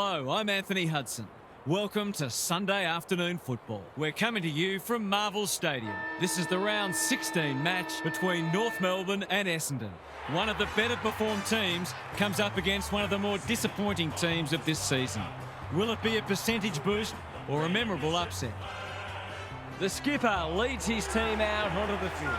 Hello, I'm Anthony Hudson. Welcome to Sunday afternoon football. We're coming to you from Marvel Stadium. This is the round 16 match between North Melbourne and Essendon. One of the better performed teams comes up against one of the more disappointing teams of this season. Will it be a percentage boost or a memorable upset? The skipper leads his team out onto the field.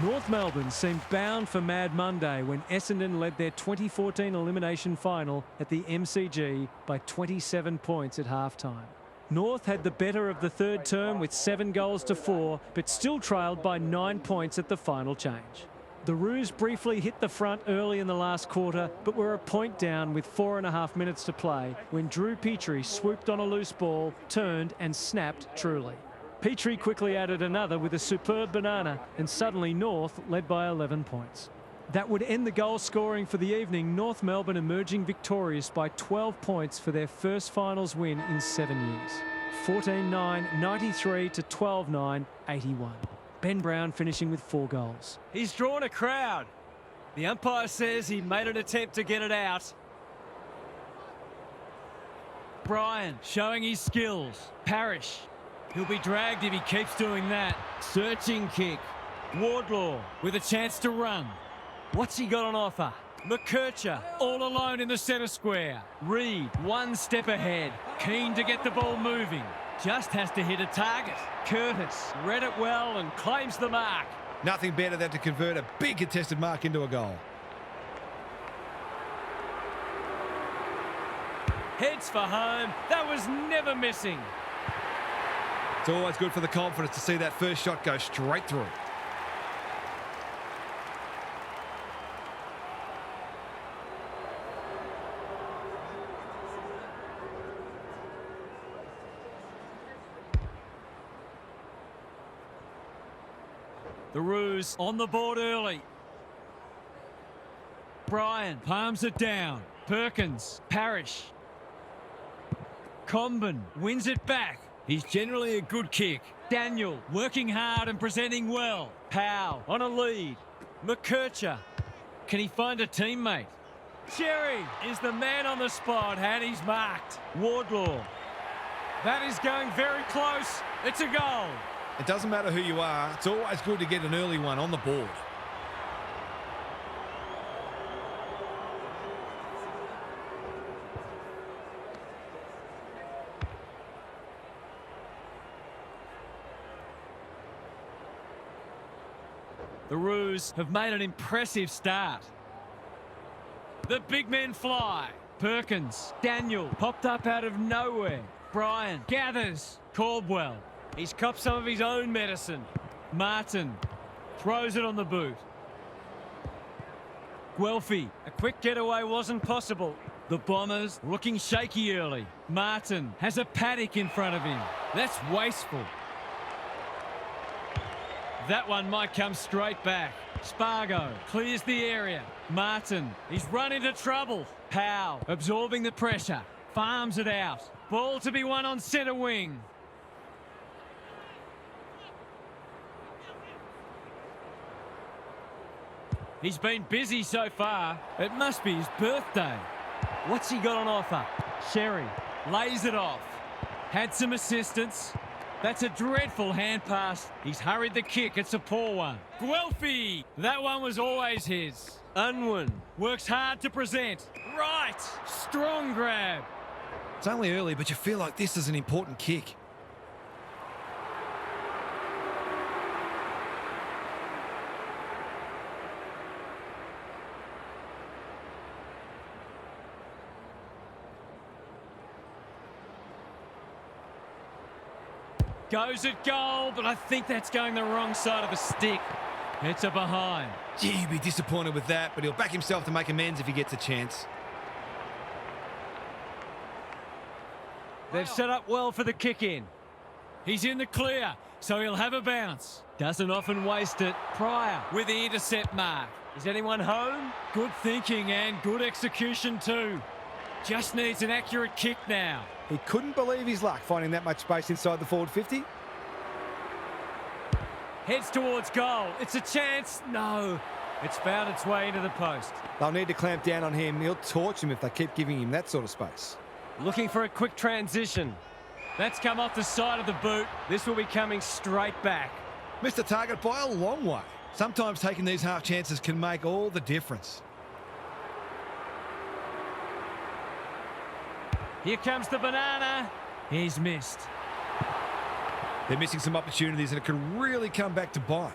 North Melbourne seemed bound for Mad Monday when Essendon led their 2014 elimination final at the MCG by 27 points at halftime. North had the better of the third term with 7 goals to 4, but still trailed by 9 points at the final change. The Roos briefly hit the front early in the last quarter, but were a point down with 4.5 minutes to play when Drew Petrie swooped on a loose ball, turned and snapped truly. Petrie quickly added another with a superb banana, and suddenly North led by 11 points. That would end the goal scoring for the evening, North Melbourne emerging victorious by 12 points for their first finals win in 7 years. 14-9, 93 to 12-9, 81. Ben Brown finishing with 4 goals. He's drawn a crowd. The umpire says he made an attempt to get it out. Bryan showing his skills. Parrish. He'll be dragged if he keeps doing that. Searching kick. Wardlaw with a chance to run. What's he got on offer? McKercher all alone in the centre square. Reed one step ahead. Keen to get the ball moving. Just has to hit a target. Curtis read it well and claims the mark. Nothing better than to convert a big contested mark into a goal. Heads for home. That was never missing. It's always good for the confidence to see that first shot go straight through. The Roos on the board early. Bryan palms it down. Perkins, Parrish. Comben wins it back. He's generally a good kick. Daniel working hard and presenting well. Powell on a lead. McKercher. Can he find a teammate? Cherry is the man on the spot and he's marked. Wardlaw. That is going very close. It's a goal. It doesn't matter who you are. It's always good to get an early one on the board. The Roos have made an impressive start. The big men fly. Perkins, Daniel popped up out of nowhere. Bryan gathers. Caldwell. He's copped some of his own medicine. Martin throws it on the boot. Guelphy, a quick getaway wasn't possible. The Bombers looking shaky early. Martin has a paddock in front of him. That's wasteful. That one might come straight back. Spargo clears the area. Martin, he's run into trouble. Powell absorbing the pressure. Farms it out. Ball to be won on centre wing. He's been busy so far. It must be his birthday. What's he got on offer? Sherry lays it off. Had some assistance. That's a dreadful hand pass. He's hurried the kick. It's a poor one. Guelphy! That one was always his. Unwin works hard to present. Right! Strong grab. It's only early, but you feel like this is an important kick. Goes at goal, but I think that's going the wrong side of the stick. It's a behind. Gee, he'd be disappointed with that, but he'll back himself to make amends if he gets a chance. They've set up well for the kick-in. He's in the clear, so he'll have a bounce. Doesn't often waste it. Pryor with the intercept mark. Is anyone home? Good thinking and good execution too. Just needs an accurate kick now. He couldn't believe his luck finding that much space inside the forward 50. Heads towards goal. It's a chance. No. It's found its way into the post. They'll need to clamp down on him. He'll torch him if they keep giving him that sort of space. Looking for a quick transition. That's come off the side of the boot. This will be coming straight back. Missed the target by a long way. Sometimes taking these half chances can make all the difference. Here comes the banana. He's missed. They're missing some opportunities and it could really come back to bite.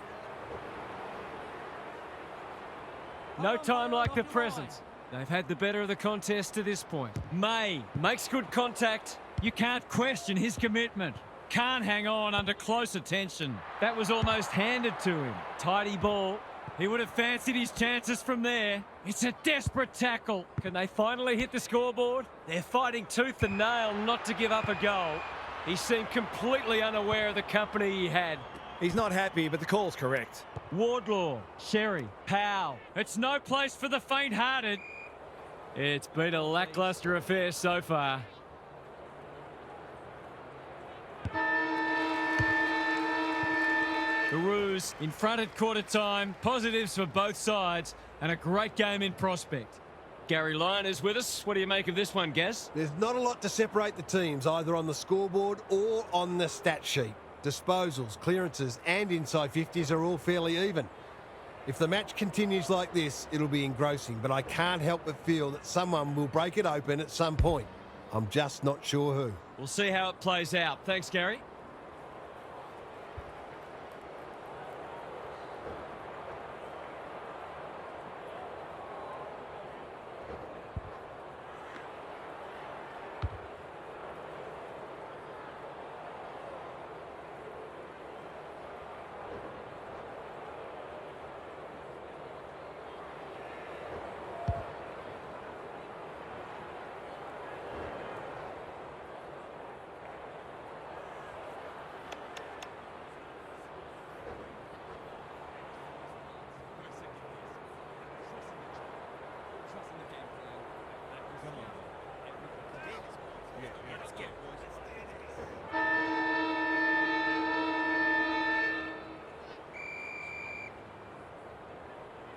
No time like the present. They've had the better of the contest to this point. May makes good contact. You can't question his commitment. Can't hang on under close attention. That was almost handed to him. Tidy ball. He would have fancied his chances from there. It's a desperate tackle. Can they finally hit the scoreboard? They're fighting tooth and nail not to give up a goal. He seemed completely unaware of the company he had. He's not happy, but the call's correct. Wardlaw, Sherry, Powell. It's no place for the faint-hearted. It's been a lacklustre affair so far. The Roos in front at quarter time. Positives for both sides and a great game in prospect. Gary Lyon is with us. What do you make of this one, Gaz? There's not a lot to separate the teams, either on the scoreboard or on the stat sheet. Disposals, clearances and inside 50s are all fairly even. If the match continues like this, it'll be engrossing, but I can't help but feel that someone will break it open at some point. I'm just not sure who. We'll see how it plays out. Thanks, Gary.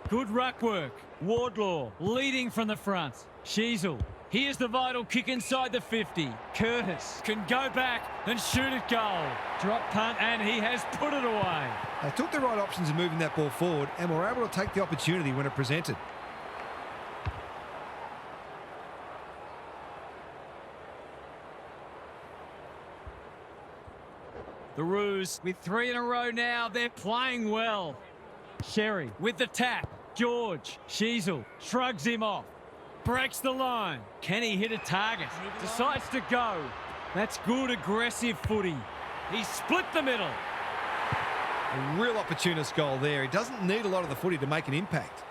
Good ruck work. Wardlaw leading from the front. Sheasel. Here's the vital kick inside the 50. Curtis can go back and shoot it goal. Drop punt and he has put it away. They took the right options in moving that ball forward and were able to take the opportunity when it presented. The Roos with 3 in a row now. They're playing well. Sherry with the tap. George. Sheasel shrugs him off. Breaks the line. Can he hit a target? Decides to go. That's good aggressive footy. He split the middle. A real opportunist goal there. He doesn't need a lot of the footy to make an impact.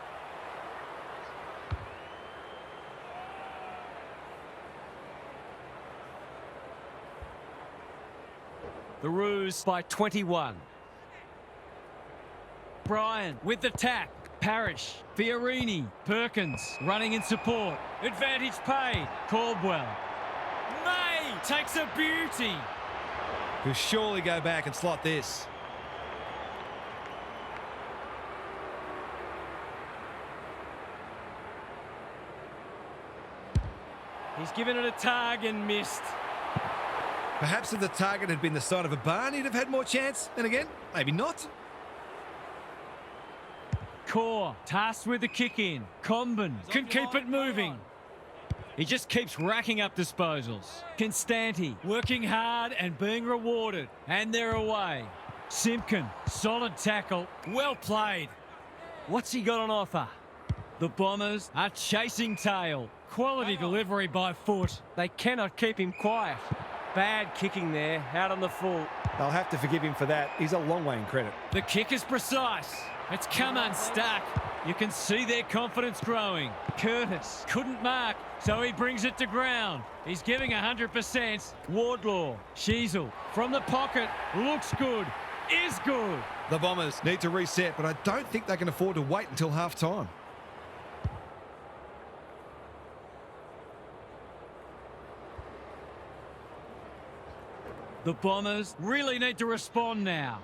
The Roos by 21. Bryan with the tap. Parrish, Fiorini, Perkins running in support. Advantage paid. Caldwell. May takes a beauty. He'll surely go back and slot this. He's given it a tug and missed. Perhaps if the target had been the side of a barn, he'd have had more chance. And again, maybe not. Core tasked with the kick in. Comben can keep it moving. He just keeps racking up disposals. Constanti working hard and being rewarded. And they're away. Simpkin, solid tackle. Well played. What's he got on offer? The Bombers are chasing tail. Quality delivery by foot. They cannot keep him quiet. Bad kicking there, out on the full. They'll have to forgive him for that. He's a long way in credit. The kick is precise. It's come unstuck. You can see their confidence growing. Curtis couldn't mark, so he brings it to ground. He's giving 100%. Wardlaw, Sheasel from the pocket. Looks good. Is good. The Bombers need to reset, but I don't think they can afford to wait until half-time. The Bombers really need to respond now.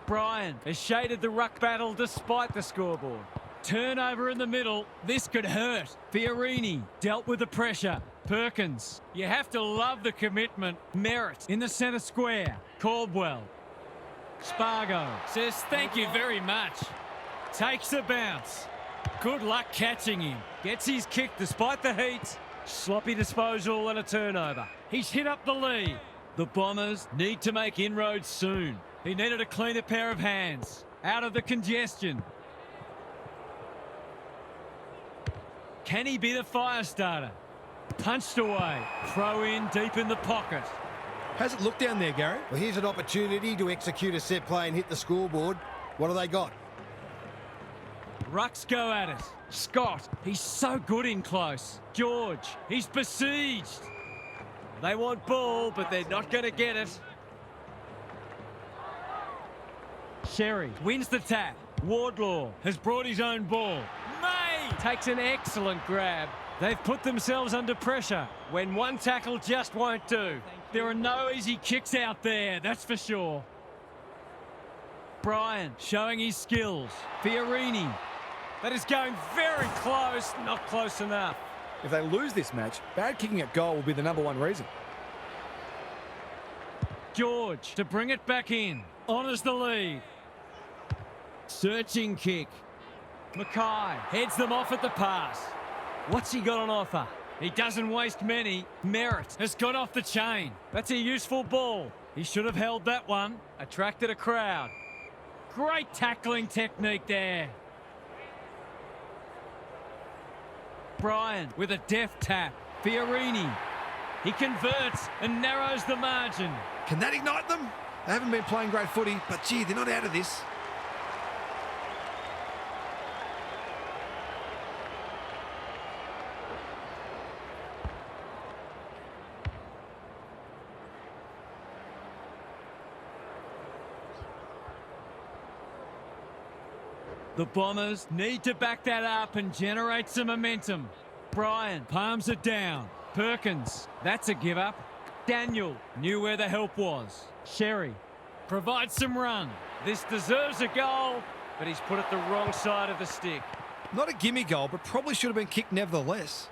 Bryan has shaded the ruck battle despite the scoreboard. Turnover in the middle. This could hurt. Fiorini dealt with the pressure. Perkins. You have to love the commitment. Merritt in the centre square. Caldwell. Spargo says thank you very much. Takes the bounce. Good luck catching him. Gets his kick despite the heat. Sloppy disposal and a turnover. He's hit up the lead. The Bombers need to make inroads soon. He needed a cleaner pair of hands. Out of the congestion. Can he be the fire starter? Punched away. Throw in deep in the pocket. How's it look down there, Gary? Well, here's an opportunity to execute a set play and hit the scoreboard. What do they got? Rucks go at it. Scott, he's so good in close. George, he's besieged. They want ball, but they're not going to get it. Sherry wins the tap. Wardlaw has brought his own ball. May takes an excellent grab. They've put themselves under pressure when one tackle just won't do. There are no easy kicks out there, that's for sure. Bryan showing his skills. Fiorini. That is going very close, not close enough. If they lose this match, bad kicking at goal will be the #1 reason. George to bring it back in. Honours the lead. Searching kick. Mackay heads them off at the pass. What's he got on offer? He doesn't waste many. Merritt has got off the chain. That's a useful ball. He should have held that one. Attracted a crowd. Great tackling technique there. Bryan with a deft tap. Fiorini. He converts and narrows the margin. Can that ignite them? They haven't been playing great footy, but gee, they're not out of this. The Bombers need to back that up and generate some momentum. Bryan palms it down. Perkins, that's a give up. Daniel knew where the help was. Sherry provides some run. This deserves a goal, but he's put it the wrong side of the stick. Not a gimme goal, but probably should have been kicked nevertheless.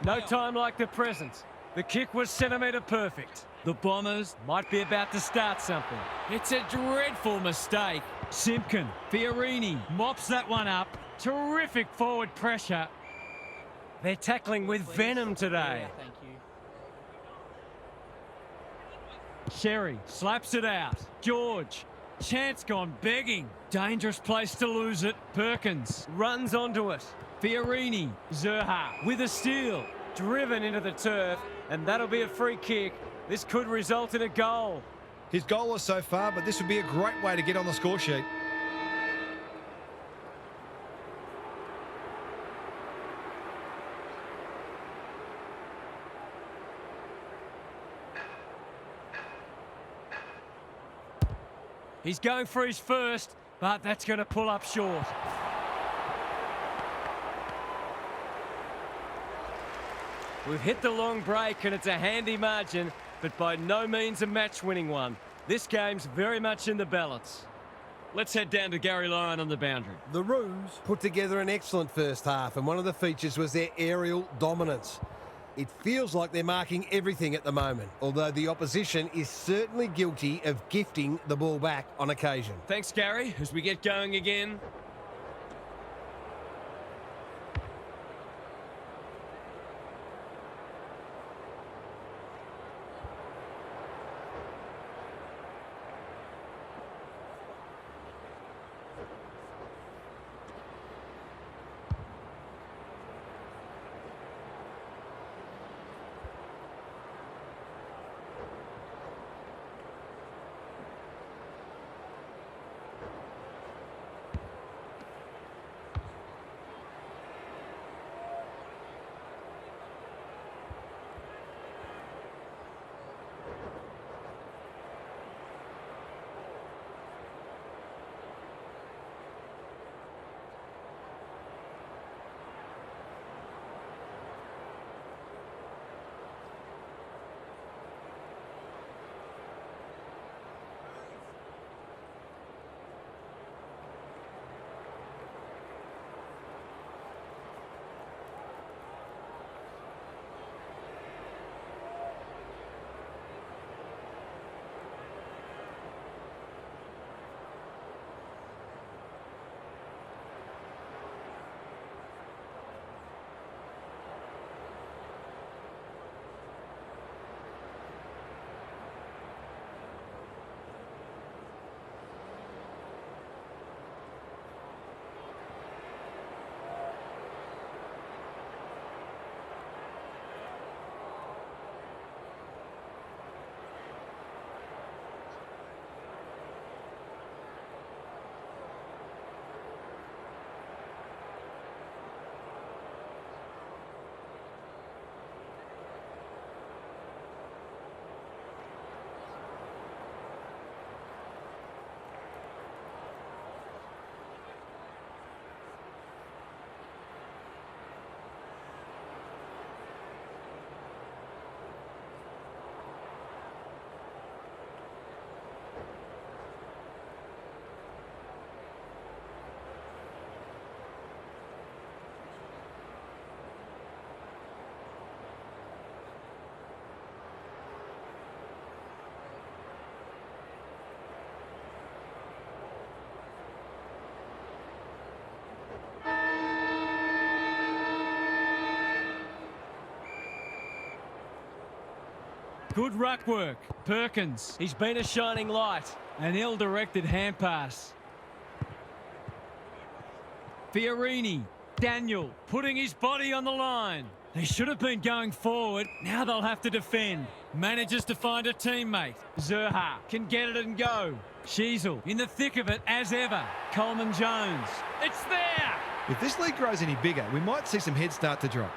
No time like the present. The kick was centimetre perfect. The Bombers might be about to start something. It's a dreadful mistake. Simpkin, Fiorini mops that one up. Terrific forward pressure. They're tackling with venom today. Yeah, thank you. Sherry slaps it out. George, chance gone begging. Dangerous place to lose it. Perkins runs onto it. Fiorini, Zerha with a steal. Driven into the turf, and that'll be a free kick. This could result in a goal. He's goalless so far, but this would be a great way to get on the score sheet. He's going for his first, but that's going to pull up short. We've hit the long break and it's a handy margin, but by no means a match-winning one. This game's very much in the balance. Let's head down to Gary Lyon on the boundary. The Roos put together an excellent first half, and one of the features was their aerial dominance. It feels like they're marking everything at the moment, although the opposition is certainly guilty of gifting the ball back on occasion. Thanks, Gary. As we get going again. Good ruck work. Perkins. He's been a shining light. An ill-directed hand pass. Fiorini. Daniel putting his body on the line. They should have been going forward. Now they'll have to defend. Manages to find a teammate. Zerha can get it and go. Sheasel in the thick of it as ever. Coleman Jones. It's there! If this league grows any bigger, we might see some heads start to drop.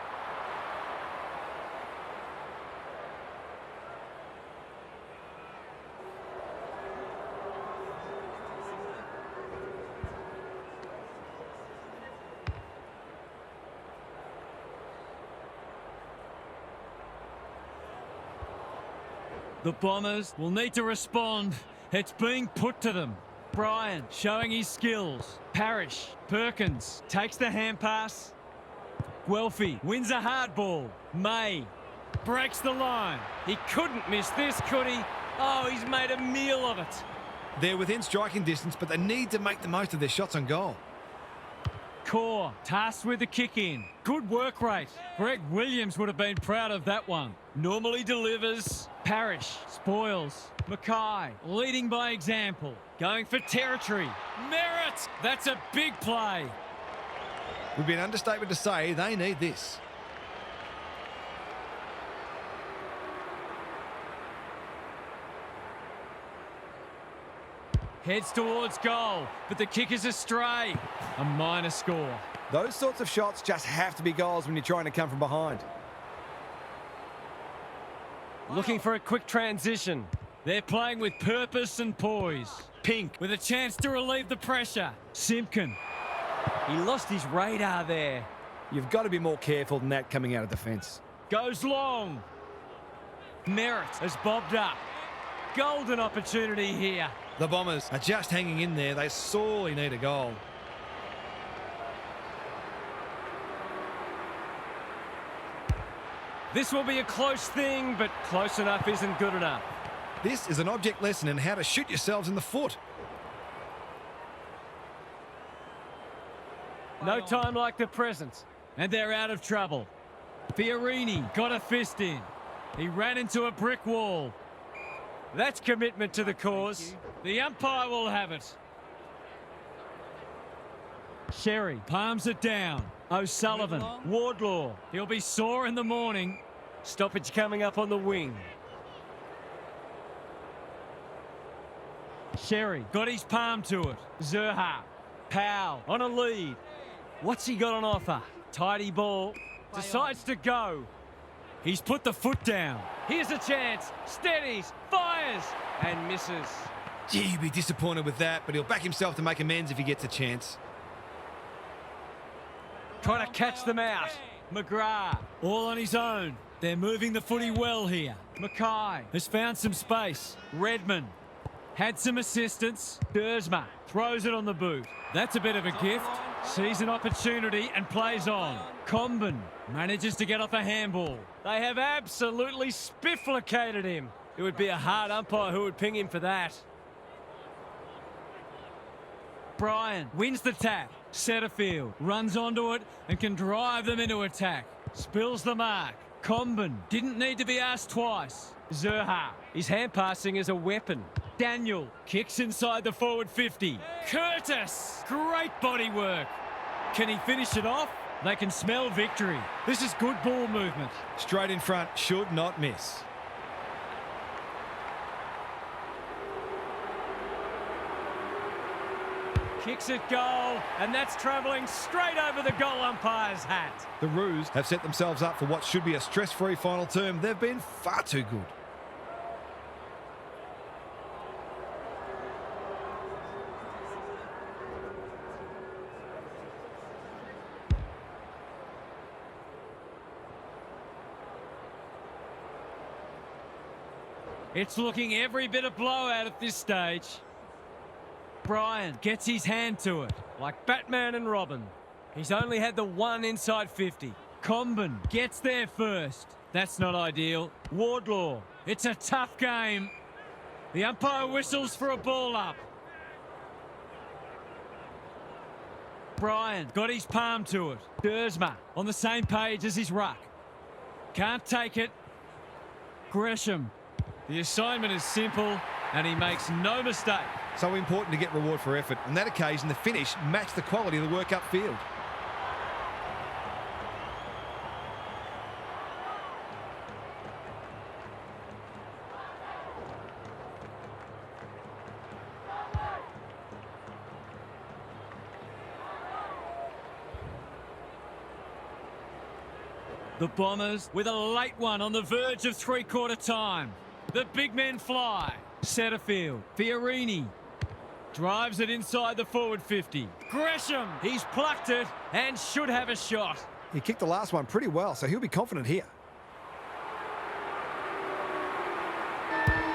The Bombers will need to respond. It's being put to them. Bryan showing his skills. Parrish, Perkins takes the hand pass. Guelphy wins a hard ball. May breaks the line. He couldn't miss this, could he? Oh, he's made a meal of it. They're within striking distance, but they need to make the most of their shots on goal. Core tasked with the kick in. Good work rate. Greg Williams would have been proud of that one. Normally delivers. Parrish spoils. Mackay leading by example. Going for territory. Merritt! That's a big play. Would be an understatement to say they need this. Heads towards goal, but the kick is astray. A minor score. Those sorts of shots just have to be goals when you're trying to come from behind. Looking for a quick transition. They're playing with purpose and poise. Pink with a chance to relieve the pressure. Simpkin. He lost his radar there. You've got to be more careful than that coming out of defence. Goes long. Merritt has bobbed up. Golden opportunity here. The Bombers are just hanging in there. They sorely need a goal. This will be a close thing, but close enough isn't good enough. This is an object lesson in how to shoot yourselves in the foot. No time like the present. And they're out of trouble. Fiorini got a fist in. He ran into a brick wall. That's commitment to the cause. The umpire will have it. Sherry palms it down. O'Sullivan, Wardlaw. He'll be sore in the morning. Stoppage coming up on the wing. Sherry got his palm to it. Zerha. Powell on a lead. What's he got on offer? Tidy ball. Decides to go. He's put the foot down. Here's a chance. Steadies. Fires. And misses. Gee, he'd be disappointed with that, but he'll back himself to make amends if he gets a chance. Trying to catch them out. McGrath, all on his own. They're moving the footy well here. Mackay has found some space. Redmond had some assistance. Dersma throws it on the boot. That's a bit of a gift. Sees an opportunity and plays on. Comben manages to get off a handball. They have absolutely spifflicated him. It would be a hard umpire who would ping him for that. Bryan wins the tap. Setterfield runs onto it and can drive them into attack. Spills the mark. Comben didn't need to be asked twice. Zerha, his hand passing is a weapon. Daniel kicks inside the forward 50. Curtis, great body work. Can he finish it off? They can smell victory. This is good ball movement. Straight in front, should not miss. Kicks it goal, and that's travelling straight over the goal umpire's hat. The Roos have set themselves up for what should be a stress-free final term. They've been far too good. It's looking every bit a blowout at this stage. Bryan gets his hand to it, like Batman and Robin. He's only had the one inside 50. Comben gets there first. That's not ideal. Wardlaw, it's a tough game. The umpire whistles for a ball up. Bryan got his palm to it. Dersma on the same page as his ruck. Can't take it. Gresham The assignment is simple and he makes no mistake. So important to get reward for effort. On that occasion, the finish matched the quality of the work upfield. The Bombers with a late one on the verge of three-quarter time. The big men fly. Setterfield, Fiorini. Drives it inside the forward 50. Gresham, he's plucked it and should have a shot. He kicked the last one pretty well, so he'll be confident here.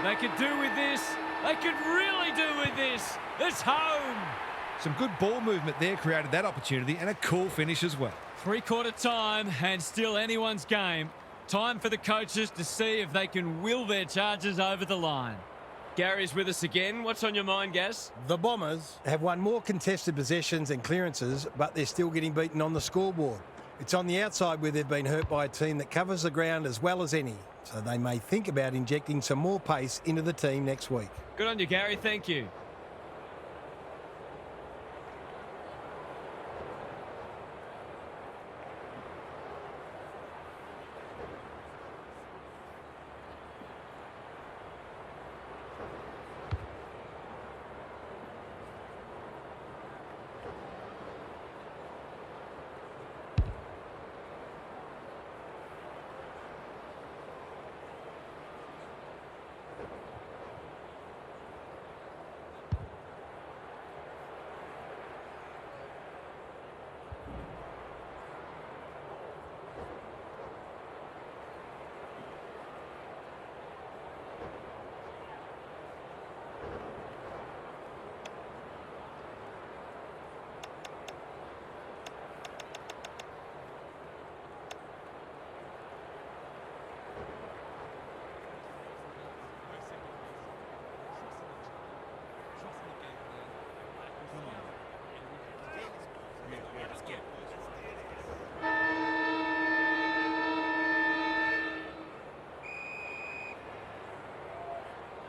They could do with this. They could really do with this. It's home. Some good ball movement there created that opportunity, and a cool finish as well. Three-quarter time and still anyone's game. Time for the coaches to see if they can will their charges over the line. Gary's with us again. What's on your mind, Gaz? The Bombers have won more contested possessions and clearances, but they're still getting beaten on the scoreboard. It's on the outside where they've been hurt by a team that covers the ground as well as any. So they may think about injecting some more pace into the team next week. Good on you, Gary. Thank you.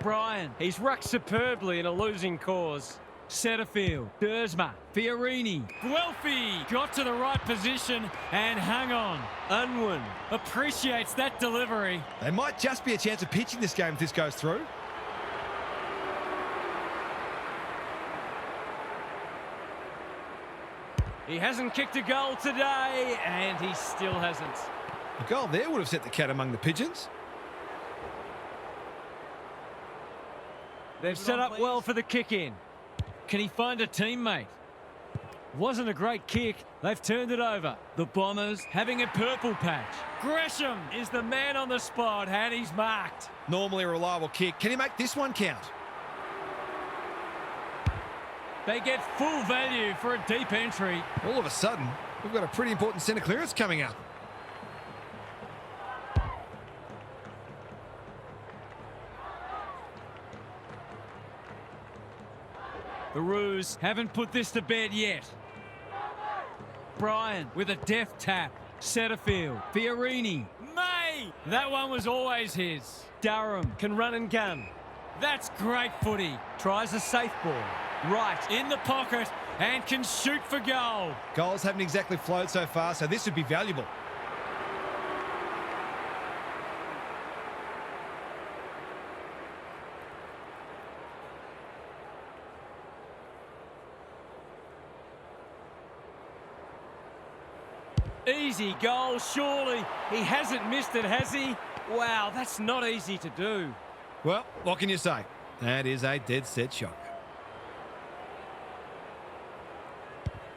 Bryan, he's rucked superbly in a losing cause. Setterfield, Dersma, Fiorini, Guelphy got to the right position and hung on. Unwin appreciates that delivery. They might just be a chance of pitching this game if this goes through. He hasn't kicked a goal today, and he still hasn't. A goal there would have set the cat among the pigeons. They've set up well for the kick-in. Can he find a teammate? Wasn't a great kick. They've turned it over. The Bombers having a purple patch. Gresham is the man on the spot, and he's marked. Normally a reliable kick. Can he make this one count? They get full value for a deep entry. All of a sudden, we've got a pretty important centre clearance coming up. The Roos haven't put this to bed yet. Bryan with a deft tap. Setterfield, Fiorini, May! That one was always his. Durham can run and gun. That's great footy. Tries a safe ball. Right in the pocket and can shoot for goal. Goals haven't exactly flowed so far, so this would be valuable. Easy goal, surely. He hasn't missed it, has he? Wow, that's not easy to do. Well, what can you say? That is a dead set shot.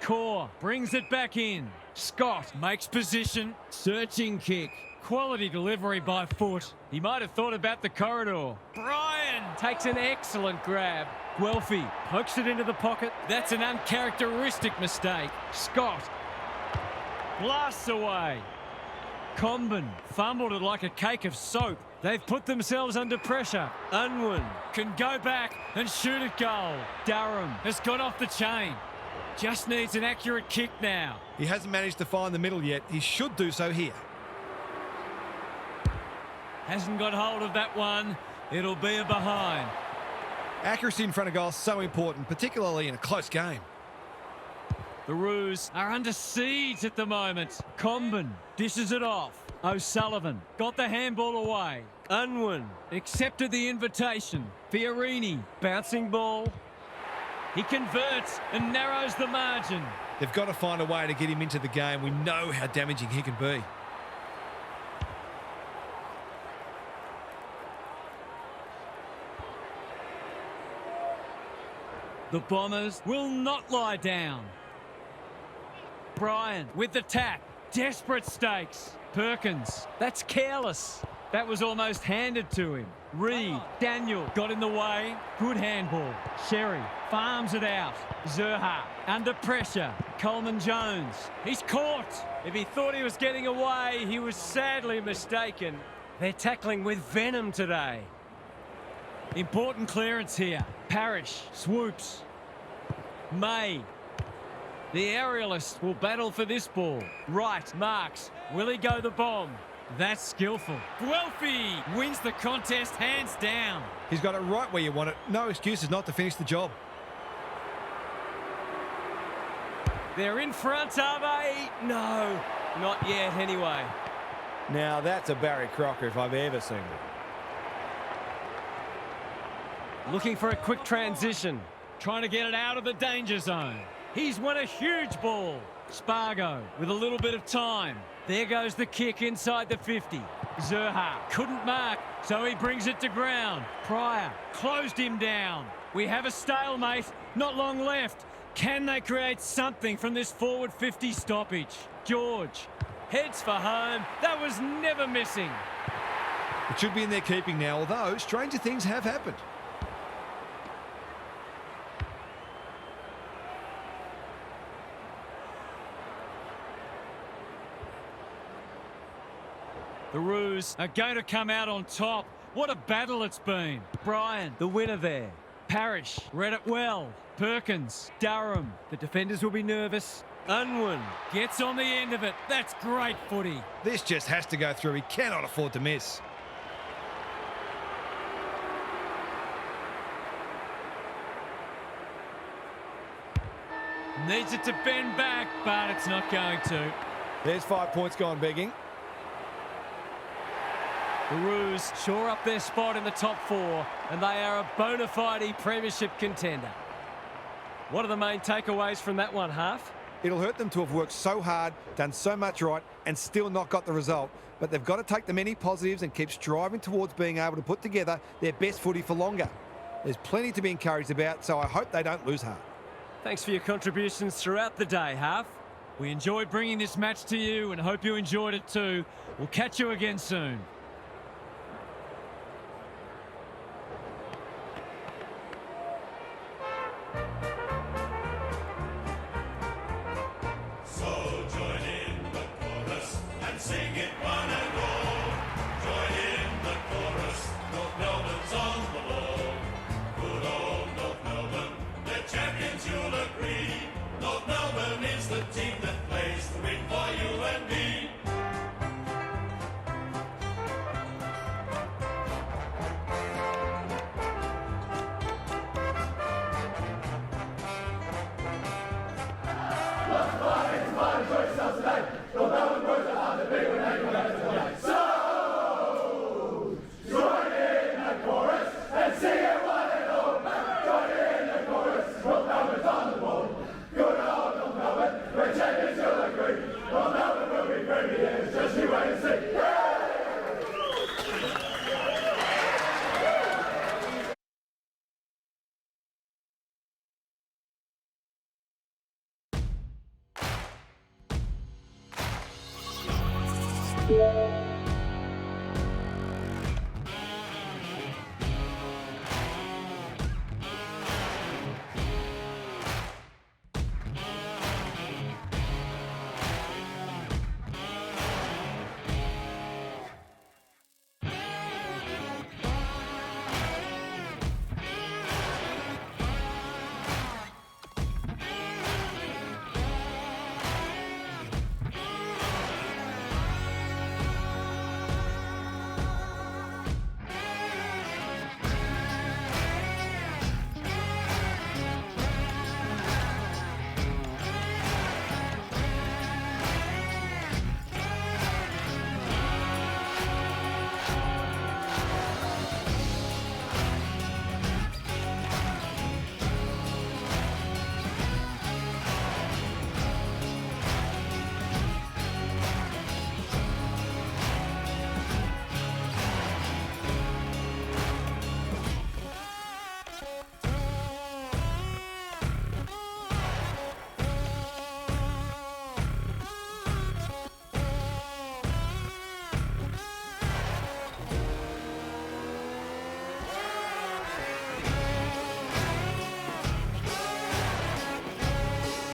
Core brings it back in. Scott makes position. Searching kick. Quality delivery by foot. He might have thought about the corridor. Bryan takes an excellent grab. Guelphy pokes it into the pocket. That's an uncharacteristic mistake. Scott blasts away. Comben fumbled it like a cake of soap. They've put themselves under pressure. Unwin can go back and shoot at goal. Durham has got off the chain. Just needs an accurate kick now. He hasn't managed to find the middle yet. He should do so here. Hasn't got hold of that one. It'll be a behind. Accuracy in front of goal is so important, particularly in a close game. The Roos are under siege at the moment. Comben dishes it off. O'Sullivan got the handball away. Unwin accepted the invitation. Fiorini, bouncing ball. He converts and narrows the margin. They've got to find a way to get him into the game. We know how damaging he can be. The Bombers will not lie down. Bryan with the tap. Desperate stakes. Perkins, that's careless. That was almost handed to him. Reed, Daniel got in the way. Good handball. Sherry farms it out. Zerha under pressure. Coleman Jones. He's caught. If he thought he was getting away, he was sadly mistaken. They're tackling with venom today. Important clearance here. Parrish swoops. May. The aerialist will battle for this ball. Wright marks. Will he go the bomb? That's skillful. Guelphy wins the contest hands down. He's got it right where you want it. No excuses not to finish the job. They're in front, are they? No, not yet anyway. Now that's a Barry Crocker if I've ever seen it. Looking for a quick transition. Trying to get it out of the danger zone. He's won a huge ball. Spargo with a little bit of time. There goes the kick inside the 50. Zerha couldn't mark, so he brings it to ground. Pryor closed him down. We have a stalemate, not long left. Can they create something from this forward 50 stoppage? George heads for home. That was never missing. It should be in their keeping now, although stranger things have happened. The Roos are going to come out on top. What a battle it's been. Bryan, the winner there. Parrish read it well. Perkins, Durham. The defenders will be nervous. Unwin gets on the end of it. That's great footy. This just has to go through. He cannot afford to miss. Needs it to bend back, but it's not going to. There's 5 points gone begging. The Roos shore up their spot in the top 4, and they are a bona fide premiership contender. What are the main takeaways from that one, Half? It'll hurt them to have worked so hard, done so much right, and still not got the result. But they've got to take the many positives and keep striving towards being able to put together their best footy for longer. There's plenty to be encouraged about, so I hope they don't lose heart. Thanks for your contributions throughout the day, Half. We enjoyed bringing this match to you and hope you enjoyed it too. We'll catch you again soon. It's my choice of today.